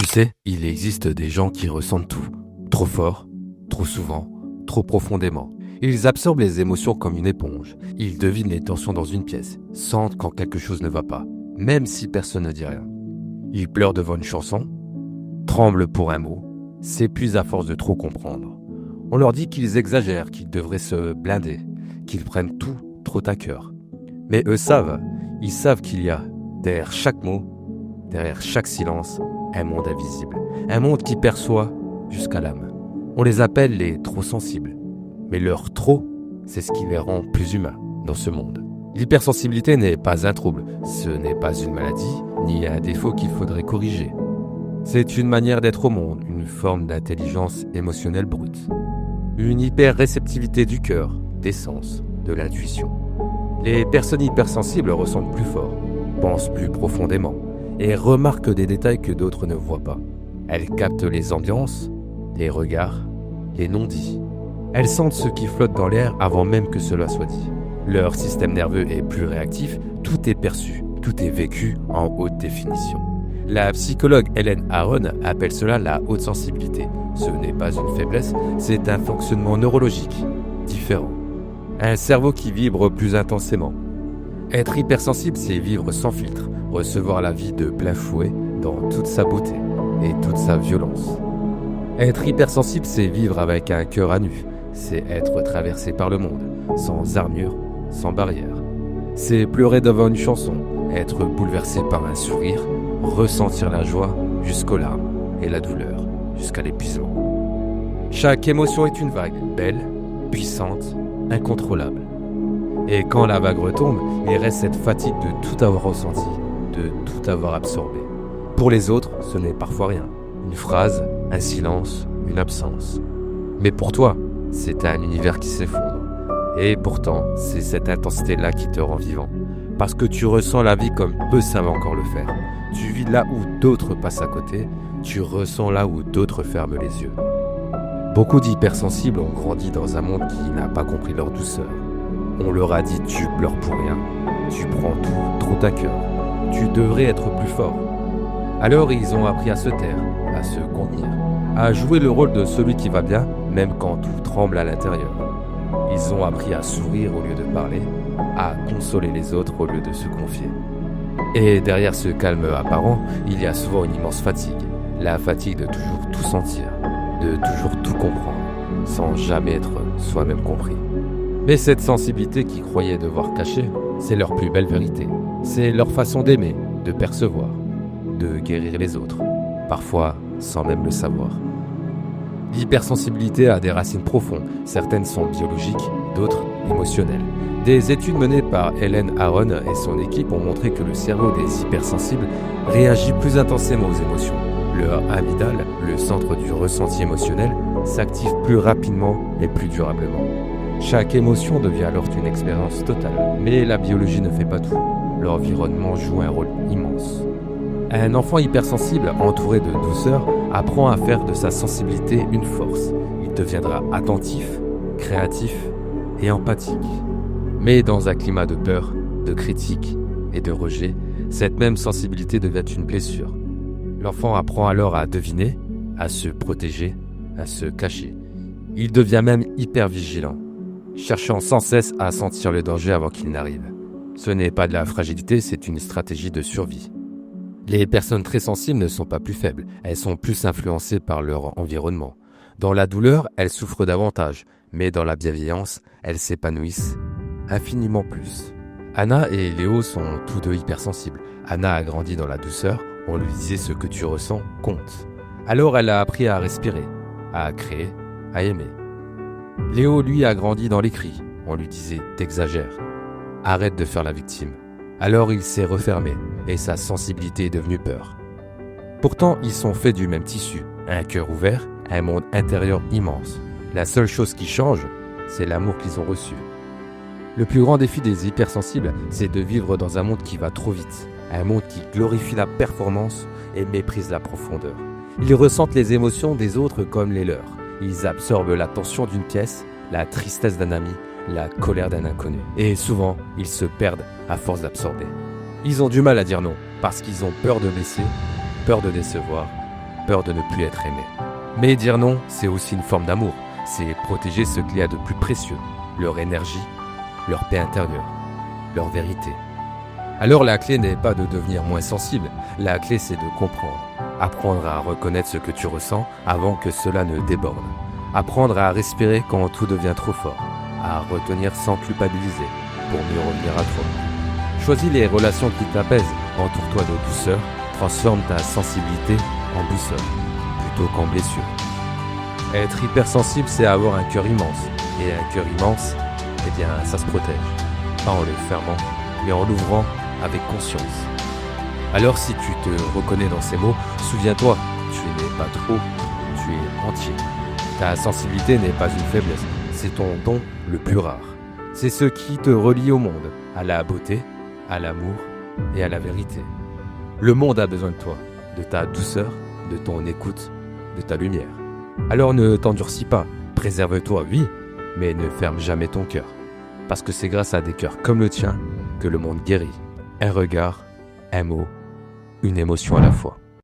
Tu sais, il existe des gens qui ressentent tout, trop fort, trop souvent, trop profondément. Ils absorbent les émotions comme une éponge. Ils devinent les tensions dans une pièce, sentent quand quelque chose ne va pas, même si personne ne dit rien. Ils pleurent devant une chanson, tremblent pour un mot, s'épuisent à force de trop comprendre. On leur dit qu'ils exagèrent, qu'ils devraient se blinder, qu'ils prennent tout trop à cœur. Mais eux savent, ils savent qu'il y a, derrière chaque mot, derrière chaque silence, un monde invisible. Un monde qui perçoit jusqu'à l'âme. On les appelle les trop sensibles. Mais leur trop, c'est ce qui les rend plus humains dans ce monde. L'hypersensibilité n'est pas un trouble, ce n'est pas une maladie, ni un défaut qu'il faudrait corriger. C'est une manière d'être au monde, une forme d'intelligence émotionnelle brute. Une hyper-réceptivité du cœur, des sens, de l'intuition. Les personnes hypersensibles ressentent plus fort, pensent plus profondément et remarquent des détails que d'autres ne voient pas. Elles captent les ambiances, les regards, les non-dits. Elles sentent ce qui flotte dans l'air avant même que cela soit dit. Leur système nerveux est plus réactif, tout est perçu, tout est vécu en haute définition. La psychologue Helen Aron appelle cela la haute sensibilité. Ce n'est pas une faiblesse, c'est un fonctionnement neurologique différent. Un cerveau qui vibre plus intensément. Être hypersensible, c'est vivre sans filtre, recevoir la vie de plein fouet dans toute sa beauté et toute sa violence. Être hypersensible, c'est vivre avec un cœur à nu, c'est être traversé par le monde, sans armure, sans barrière. C'est pleurer devant une chanson, être bouleversé par un sourire, ressentir la joie jusqu'aux larmes et la douleur jusqu'à l'épuisement. Chaque émotion est une vague, belle, puissante, incontrôlable. Et quand la vague retombe, il reste cette fatigue de tout avoir ressenti, de tout avoir absorbé. Pour les autres, ce n'est parfois rien. Une phrase, un silence, une absence. Mais pour toi, c'est un univers qui s'effondre. Et pourtant, c'est cette intensité-là qui te rend vivant. Parce que tu ressens la vie comme peu savent encore le faire. Tu vis là où d'autres passent à côté, tu ressens là où d'autres ferment les yeux. Beaucoup d'hypersensibles ont grandi dans un monde qui n'a pas compris leur douceur. On leur a dit « tu pleures pour rien, tu prends tout trop à cœur, tu devrais être plus fort ». Alors ils ont appris à se taire, à se contenir, à jouer le rôle de celui qui va bien, même quand tout tremble à l'intérieur. Ils ont appris à sourire au lieu de parler, à consoler les autres au lieu de se confier. Et derrière ce calme apparent, il y a souvent une immense fatigue. La fatigue de toujours tout sentir, de toujours tout comprendre, sans jamais être soi-même compris. Mais cette sensibilité qu'ils croyaient devoir cacher, c'est leur plus belle vérité. C'est leur façon d'aimer, de percevoir, de guérir les autres, parfois sans même le savoir. L'hypersensibilité a des racines profondes, certaines sont biologiques, d'autres émotionnelles. Des études menées par Helen Aron et son équipe ont montré que le cerveau des hypersensibles réagit plus intensément aux émotions. Leur amygdale, le centre du ressenti émotionnel, s'active plus rapidement et plus durablement. Chaque émotion devient alors une expérience totale. Mais la biologie ne fait pas tout. L'environnement joue un rôle immense. Un enfant hypersensible, entouré de douceur, apprend à faire de sa sensibilité une force. Il deviendra attentif, créatif et empathique. Mais dans un climat de peur, de critique et de rejet, cette même sensibilité devient une blessure. L'enfant apprend alors à deviner, à se protéger, à se cacher. Il devient même hyper vigilant, cherchant sans cesse à sentir le danger avant qu'il n'arrive. Ce n'est pas de la fragilité, c'est une stratégie de survie. Les personnes très sensibles ne sont pas plus faibles, elles sont plus influencées par leur environnement. Dans la douleur, elles souffrent davantage, mais dans la bienveillance, elles s'épanouissent infiniment plus. Anna et Léo sont tous deux hypersensibles. Anna a grandi dans la douceur, on lui disait ce que tu ressens compte. Alors elle a appris à respirer, à créer, à aimer. Léo, lui, a grandi dans les cris. On lui disait « t'exagères, arrête de faire la victime ». Alors il s'est refermé et sa sensibilité est devenue peur. Pourtant, ils sont faits du même tissu, un cœur ouvert, un monde intérieur immense. La seule chose qui change, c'est l'amour qu'ils ont reçu. Le plus grand défi des hypersensibles, c'est de vivre dans un monde qui va trop vite, un monde qui glorifie la performance et méprise la profondeur. Ils ressentent les émotions des autres comme les leurs. Ils absorbent la tension d'une pièce, la tristesse d'un ami, la colère d'un inconnu. Et souvent, ils se perdent à force d'absorber. Ils ont du mal à dire non, parce qu'ils ont peur de blesser, peur de décevoir, peur de ne plus être aimé. Mais dire non, c'est aussi une forme d'amour. C'est protéger ce qu'il y a de plus précieux, leur énergie, leur paix intérieure, leur vérité. Alors la clé n'est pas de devenir moins sensible, la clé c'est de comprendre. Apprendre à reconnaître ce que tu ressens avant que cela ne déborde. Apprendre à respirer quand tout devient trop fort. À retenir sans culpabiliser pour mieux revenir à toi. Choisis les relations qui t'apaisent, entoure-toi de douceur, transforme ta sensibilité en boussole plutôt qu'en blessure. Être hypersensible, c'est avoir un cœur immense. Et un cœur immense, eh bien, ça se protège. Pas en le fermant, mais en l'ouvrant avec conscience. Alors si tu te reconnais dans ces mots, souviens-toi, tu n'es pas trop, tu es entier. Ta sensibilité n'est pas une faiblesse, c'est ton don le plus rare. C'est ce qui te relie au monde, à la beauté, à l'amour et à la vérité. Le monde a besoin de toi, de ta douceur, de ton écoute, de ta lumière. Alors ne t'endurcis pas, préserve-toi, oui, mais ne ferme jamais ton cœur. Parce que c'est grâce à des cœurs comme le tien que le monde guérit. Un regard, un mot, une émotion à la fois.